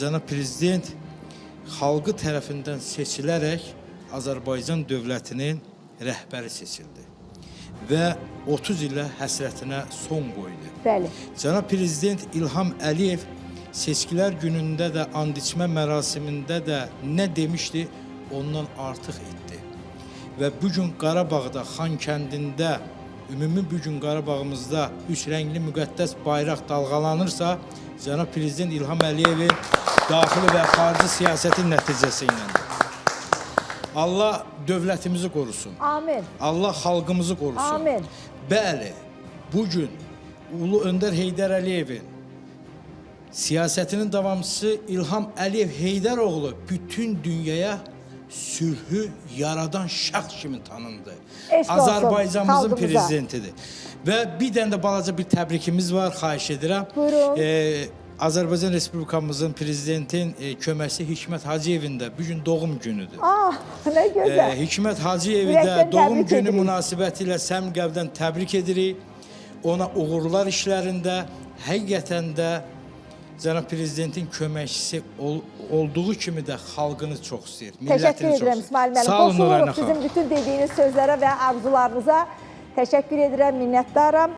Cənab Prezident xalqı tərəfindən seçilərək Azərbaycan dövlətinin rəhbəri seçildi və 30 ilə həsrətinə son qoydu. Bəli. Cənab Prezident İlham Əliyev seçkilər günündə də, and içmə mərasimində də nə demişdi, ondan artıq etdi. Və bugün Qarabağda, Xankəndində, ümumi bugün Qarabağımızda üç rəngli müqəddəs bayraq dalğalanırsa, Cənab Prezident İlham Əliyevin daxili və xarici siyasətin nəticəsi ilə. Allah dövlətimizi qorusun. Amin. Allah xalqımızı qorusun. Amin. Bəli, bugün Ulu Öndər Heydər Əliyevin siyasətinin davamçısı İlham Əliyev Heydəroğlu bütün dünyaya sülhü yaradan şəxs kimi tanındı. Azərbaycanımızın prezidentidir. Və bir dənə də balaca bir təbrikimiz var, xahiş edirəm. Buyurun. Azərbaycan Respublikamızın prezidentin köməkçisi Hikmət Hacıyevin də bugün doğum günüdür. Nə gözəl. Hikmət Hacıyevi də doğum günü münasibətilə səmimi qəlbdən təbrik edirik. Ona uğurlar işlərində, həqiqətən də Cənab Prezidentin köməkçisi olduğu kimi də xalqını çox istəyir, millətini çox istəyir. Təşəkkür edirəm İsmail müəllim. Sağ olun Nurayna xanım. Sizin bütün dediyiniz sözlərə və arzularınıza təşəkkür edirəm, minnətdaram.